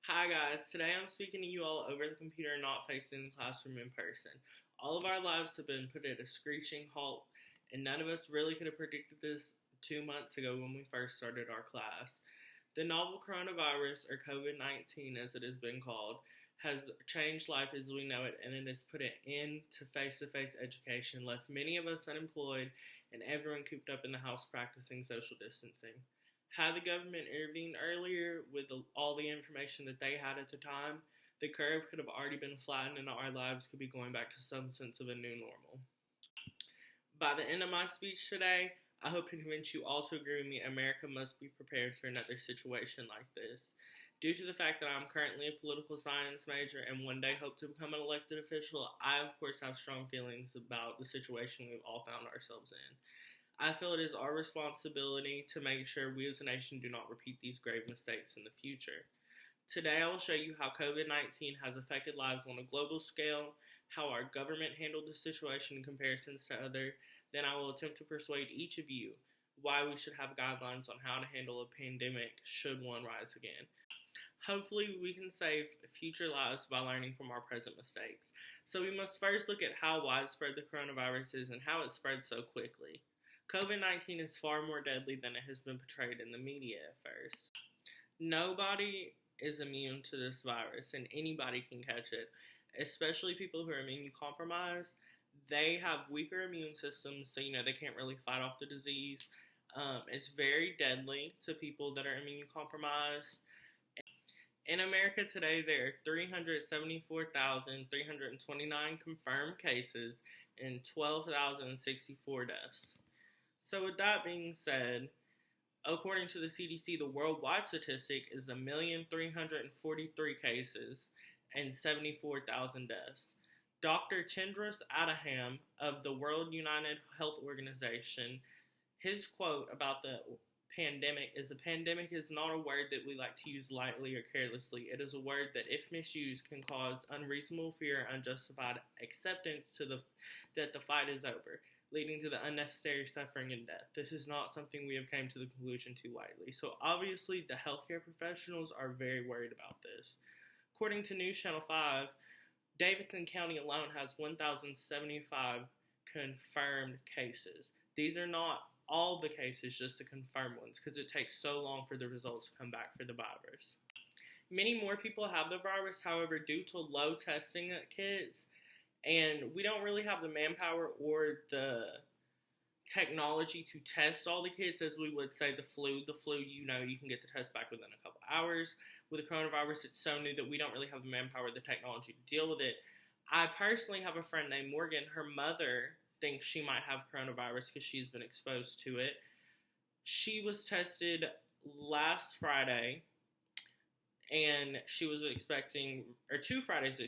Hi guys, today I'm speaking to you all over the computer and not facing the classroom in person. All of our lives have been put at a screeching halt, and none of us really could have predicted this 2 months ago when we first started our class. The novel coronavirus, or COVID-19 as it has been called, has changed life as we know it, and it has put an end to face-to-face education, left many of us unemployed, and everyone cooped up in the house practicing social distancing. Had the government intervened earlier with all the information that they had at the time, the curve could have already been flattened and our lives could be going back to some sense of a new normal. By the end of my speech today, I hope to convince you all to agree with me America must be prepared for another situation like this. Due to the fact that I'm currently a political science major and one day hope to become an elected official, I of course have strong feelings about the situation we've all found ourselves in. I feel it is our responsibility to make sure we as a nation do not repeat these grave mistakes in the future. Today I will show you how COVID-19 has affected lives on a global scale, how our government handled the situation in comparison to others. Then I will attempt to persuade each of you why we should have guidelines on how to handle a pandemic should one rise again. Hopefully we can save future lives by learning from our present mistakes. So we must first look at how widespread the coronavirus is and how it spread so quickly. COVID-19 is far more deadly than it has been portrayed in the media at first. Nobody is immune to this virus, and anybody can catch it, especially people who are immunocompromised. They have weaker immune systems, so they can't really fight off the disease. It's very deadly to people that are immunocompromised. In America today, there are 374,329 confirmed cases and 12,064 deaths. So with that being said, according to the CDC, the worldwide statistic is 1,343 cases and 74,000 deaths. Dr. Chandras Adham of the World United Health Organization, his quote about the pandemic is, "A pandemic is not a word that we like to use lightly or carelessly. It is a word that, if misused, can cause unreasonable fear and unjustified acceptance that the fight is over, leading to the unnecessary suffering and death. This is not something we have come to the conclusion too lightly." So obviously the healthcare professionals are very worried about this. According to News Channel 5, Davidson County alone has 1,075 confirmed cases. These are not all the cases, just the confirmed ones, because it takes so long for the results to come back for the virus. Many more people have the virus, however, due to low testing kits, and we don't really have the manpower or the technology to test all the kids as we would say the flu. The flu, you can get the test back within a couple hours. With the coronavirus, it's so new that we don't really have the manpower or the technology to deal with it. I personally have a friend named Morgan. Her mother thinks she might have coronavirus because she's been exposed to it. She was tested last Friday, and she was expecting, or 2 Fridays,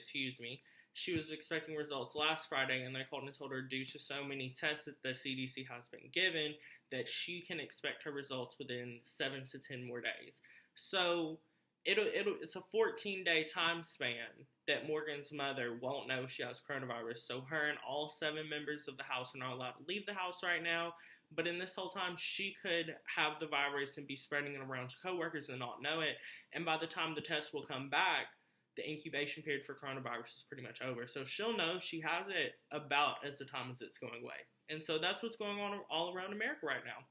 she was expecting results last Friday, and they called and told her due to so many tests that the CDC has been given that she can expect her results within 7 to 10 more days. So it's a 14-day time span that Morgan's mother won't know she has coronavirus. So her and all 7 members of the house are not allowed to leave the house right now. But in this whole time, she could have the virus and be spreading it around to coworkers and not know it. And by the time the test will come back, the incubation period for coronavirus is pretty much over. So she'll know she has it about as the time as it's going away. And so that's what's going on all around America right now.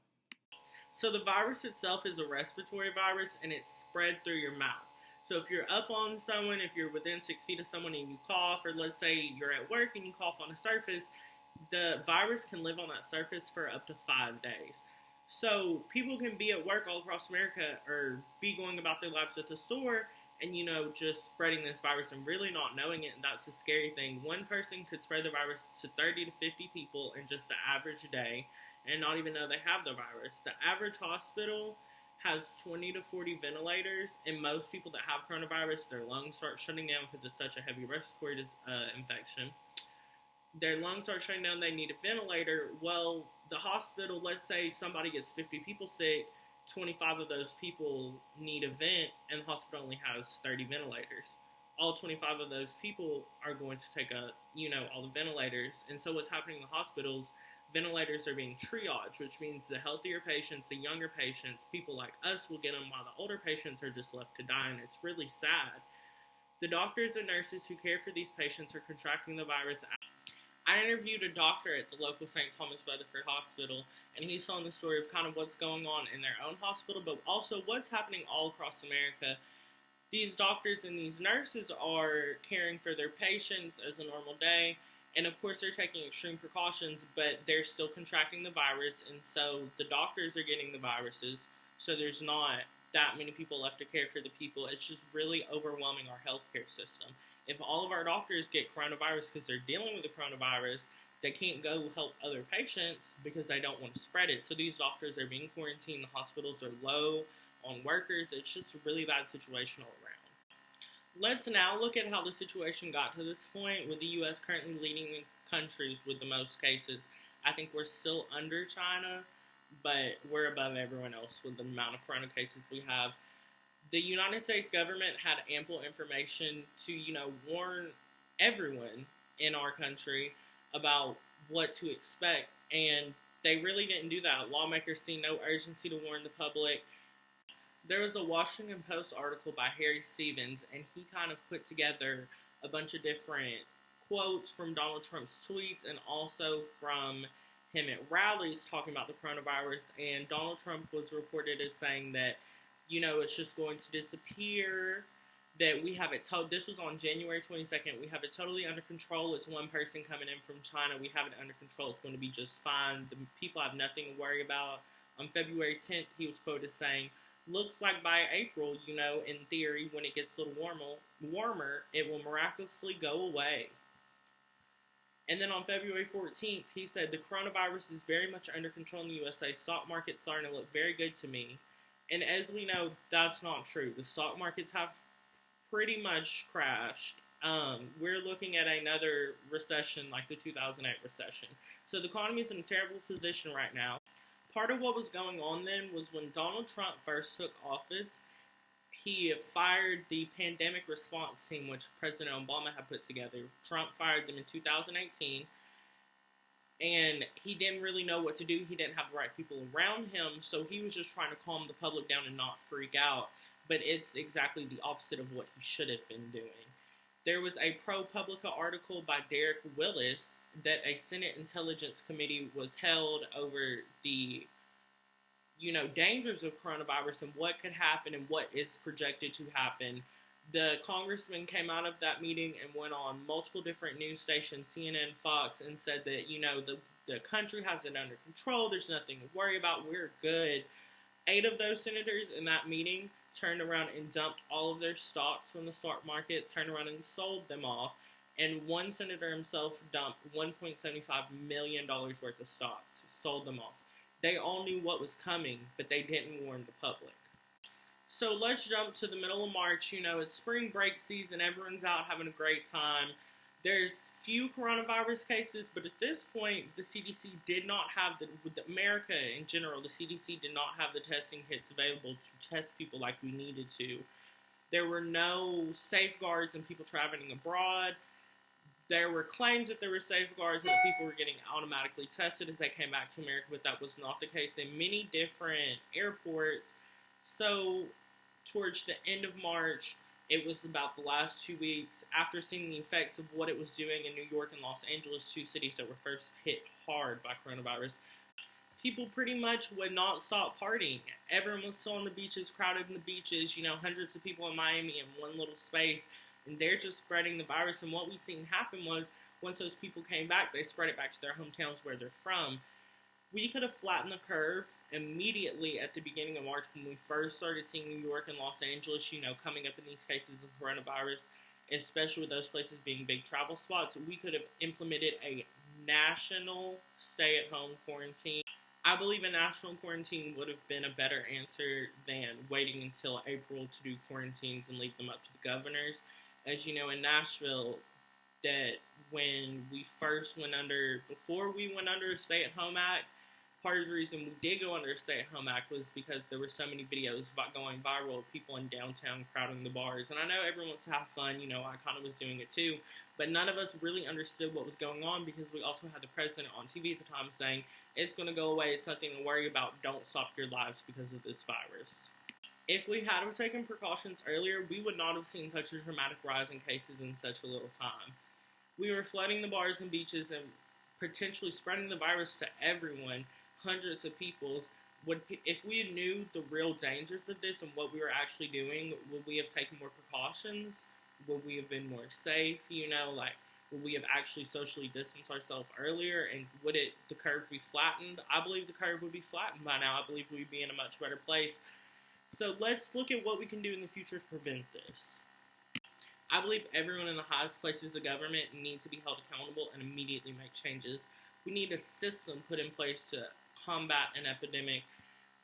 So the virus itself is a respiratory virus, and it's spread through your mouth. So if you're up on someone, if you're within 6 feet of someone and you cough, or let's say you're at work and you cough on a surface, the virus can live on that surface for up to 5 days. So people can be at work all across America or be going about their lives at the store and, just spreading this virus and really not knowing it. And that's the scary thing. One person could spread the virus to 30 to 50 people in just the average day and not even know they have the virus. The average hospital has 20 to 40 ventilators, and most people that have coronavirus, their lungs start shutting down because it's such a heavy respiratory infection. Their lungs start shutting down, they need a ventilator. Well, the hospital, let's say somebody gets 50 people sick, 25 of those people need a vent, and the hospital only has 30 ventilators. All 25 of those people are going to take all the ventilators. And so what's happening in the hospitals, ventilators are being triaged, which means the healthier patients, the younger patients, people like us will get them, while the older patients are just left to die, and it's really sad. The doctors and nurses who care for these patients are contracting the virus. I interviewed a doctor at the local St. Thomas Weatherford Hospital, and he's telling the story of kind of what's going on in their own hospital, but also what's happening all across America. These doctors and these nurses are caring for their patients as a normal day, and of course they're taking extreme precautions, but they're still contracting the virus, and so the doctors are getting the viruses, so there's not that many people left to care for the people. It's just really overwhelming our healthcare system. If all of our doctors get coronavirus because they're dealing with the coronavirus, they can't go help other patients because they don't want to spread it. So these doctors are being quarantined. The hospitals are low on workers. It's just a really bad situation all around. Let's now look at how the situation got to this point, with the U.S. currently leading the countries with the most cases. I think we're still under China, but we're above everyone else with the amount of corona cases we have. The United States government had ample information to, warn everyone in our country about what to expect, and they really didn't do that. Lawmakers see no urgency to warn the public. There was a Washington Post article by Harry Stevens, and he kind of put together a bunch of different quotes from Donald Trump's tweets and also from him at rallies talking about the coronavirus. And Donald Trump was reported as saying that, it's just going to disappear, that we have it this was on January 22nd, we have it totally under control. It's one person coming in from China. We have it under control. It's going to be just fine. The people have nothing to worry about. On February 10th, he was quoted saying, looks like by April, in theory, when it gets a little warmer, it will miraculously go away. And then on February 14th, he said, the coronavirus is very much under control in the USA. Stock market's starting to look very good to me. And as we know, that's not true. The stock markets have pretty much crashed. We're looking at another recession like the 2008 recession. So the economy is in a terrible position right now. Part of what was going on then was when Donald Trump first took office, he fired the pandemic response team, which President Obama had put together. Trump fired them in 2018, and he didn't really know what to do. He didn't have the right people around him, so he was just trying to calm the public down and not freak out. But it's exactly the opposite of what he should have been doing. There was a ProPublica article by Derek Willis that a Senate Intelligence Committee was held over the, dangers of coronavirus and what could happen and what is projected to happen. The congressman came out of that meeting and went on multiple different news stations, CNN, Fox, and said that, the country has it under control. There's nothing to worry about. We're good. 8 of those senators in that meeting turned around and dumped all of their stocks from the stock market, turned around and sold them off. And one senator himself dumped $1.75 million worth of stocks, sold them off. They all knew what was coming, but they didn't warn the public. So let's jump to the middle of March. It's spring break season. Everyone's out having a great time. There's few coronavirus cases, but at this point, the CDC did not have with America in general, the CDC did not have the testing kits available to test people like we needed to. There were no safeguards in people traveling abroad. There were claims that there were safeguards and that people were getting automatically tested as they came back to America, but that was not the case in many different airports. So towards the end of March, it was about the last 2 weeks, after seeing the effects of what it was doing in New York and Los Angeles, 2 cities that were first hit hard by coronavirus, people pretty much would not stop partying. Everyone was still on the beaches, crowded in the beaches, hundreds of people in Miami in one little space, and they're just spreading the virus. And what we've seen happen was, once those people came back, they spread it back to their hometowns where they're from. We could have flattened the curve immediately at the beginning of March when we first started seeing New York and Los Angeles, coming up in these cases of coronavirus, especially with those places being big travel spots. We could have implemented a national stay-at-home quarantine. I believe a national quarantine would have been a better answer than waiting until April to do quarantines and leave them up to the governors. As you know, in Nashville, that when we first went under, before we went under a stay-at-home act, Part of the reason we did go under a stay-at-home act was because there were so many videos about going viral of people in downtown crowding the bars. And I know everyone wants to have fun, I kind of was doing it too, but none of us really understood what was going on because we also had the president on TV at the time saying, it's going to go away, it's nothing to worry about, don't stop your lives because of this virus. If we had taken precautions earlier, we would not have seen such a dramatic rise in cases in such a little time. We were flooding the bars and beaches and potentially spreading the virus to everyone, hundreds of people. If we knew the real dangers of this and what we were actually doing, would we have taken more precautions? Would we have been more safe? Would we have actually socially distanced ourselves earlier? And would the curve be flattened? I believe the curve would be flattened by now. I believe we'd be in a much better place. So let's look at what we can do in the future to prevent this. I believe everyone in the highest places of government needs to be held accountable and immediately make changes. We need a system put in place to combat an epidemic.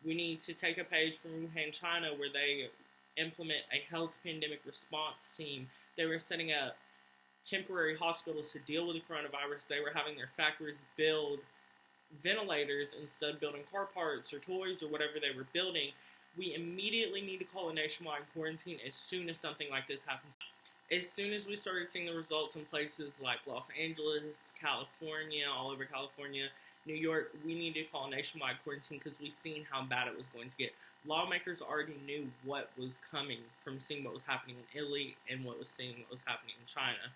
We need to take a page from Wuhan, China, where they implement a health pandemic response team. They were setting up temporary hospitals to deal with the coronavirus. They were having their factories build ventilators instead of building car parts or toys or whatever they were building. We immediately need to call a nationwide quarantine as soon as something like this happens. As soon as we started seeing the results in places like Los Angeles, California, all over California, New York, we needed to call a nationwide quarantine because we've seen how bad it was going to get. Lawmakers already knew what was coming from seeing what was happening in Italy and what was happening in China.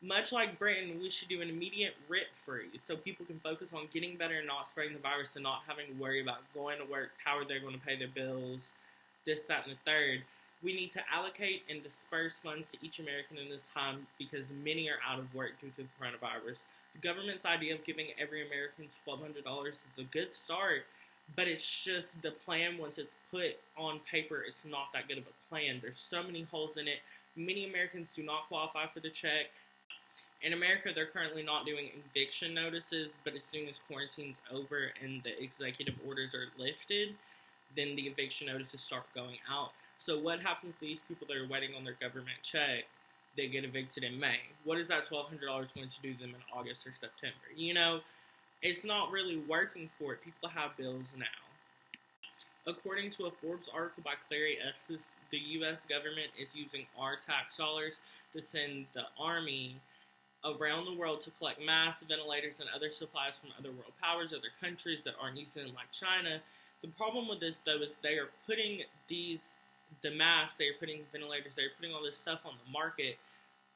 Much like Britain, we should do an immediate writ freeze so people can focus on getting better and not spreading the virus and not having to worry about going to work, how are they going to pay their bills, this, that, and the third. We need to allocate and disperse funds to each American in this time because many are out of work due to the coronavirus. The government's idea of giving every American $1,200 is a good start, but it's just the plan once it's put on paper, it's not that good of a plan. There's so many holes in it. Many Americans do not qualify for the check. In America, they're currently not doing eviction notices, but as soon as quarantine's over and the executive orders are lifted, then the eviction notices start going out. So what happens to these people that are waiting on their government check? They get evicted in May. What is that $1,200 going to do to them in August or September? It's not really working for it. People have bills now. According to a Forbes article by Clary Estes, the U.S. government is using our tax dollars to send the Army around the world to collect masks, ventilators, and other supplies from other world powers, other countries that aren't using them like China. The problem with this, though, is they are putting the masks, they are putting ventilators, they are putting all this stuff on the market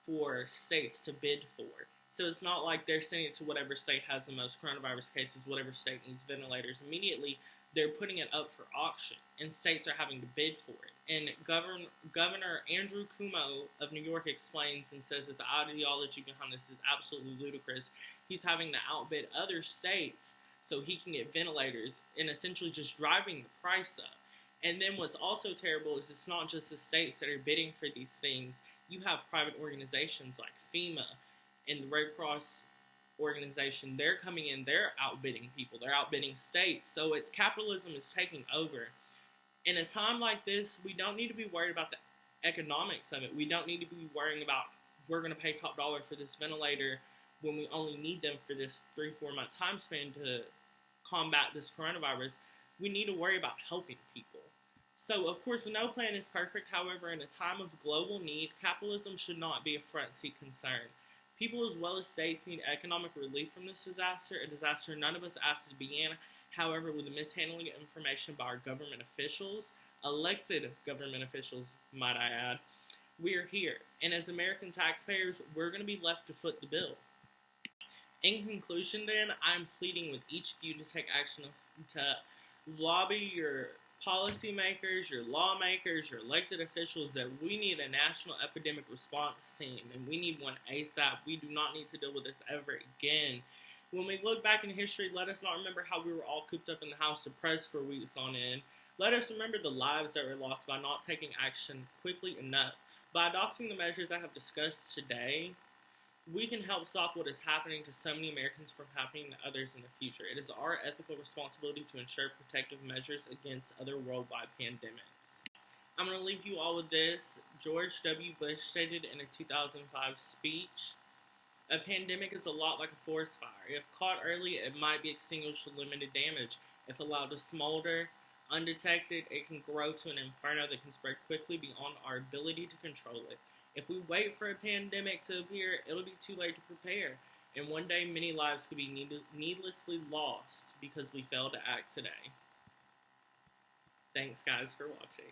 for states to bid for. So it's not like they're sending it to whatever state has the most coronavirus cases, whatever state needs ventilators immediately. They're putting it up for auction, and states are having to bid for it. And Governor Andrew Cuomo of New York explains and says that the ideology behind this is absolutely ludicrous. He's having to outbid other states so he can get ventilators and essentially just driving the price up. And then what's also terrible is it's not just the states that are bidding for these things. You have private organizations like FEMA and the Red Cross organization. They're coming in, they're outbidding people, they're outbidding states. So it's capitalism is taking over. In a time like this, we don't need to be worried about the economics of it. We don't need to be worrying about we're going to pay top dollar for this ventilator when we only need them for this 3-4 month time span to combat this coronavirus. We need to worry about helping people. So, of course, no plan is perfect. However, in a time of global need, capitalism should not be a front seat concern. People as well as states need economic relief from this disaster, a disaster none of us asked to be in. However, with the mishandling of information by our government officials, elected government officials, might I add, we are here. And as American taxpayers, we're going to be left to foot the bill. In conclusion, then, I'm pleading with each of you to take action to lobby your policymakers, your lawmakers, your elected officials that we need a national epidemic response team, and we need one ASAP. We do not need to deal with this ever again. When we look back in history, let us not remember how we were all cooped up in the house depressed for weeks on end. Let us remember the lives that were lost by not taking action quickly enough. By adopting the measures I have discussed today, we can help stop what is happening to so many Americans from happening to others in the future. It is our ethical responsibility to ensure protective measures against other worldwide pandemics. I'm going to leave you all with this. George W. Bush stated in a 2005 speech, A pandemic is a lot like a forest fire. If caught early, it might be extinguished with limited damage. If allowed to smolder undetected, it can grow to an inferno that can spread quickly beyond our ability to control it. If we wait for a pandemic to appear, it'll be too late to prepare. And one day, many lives could be needlessly lost because we failed to act today. Thanks, guys, for watching.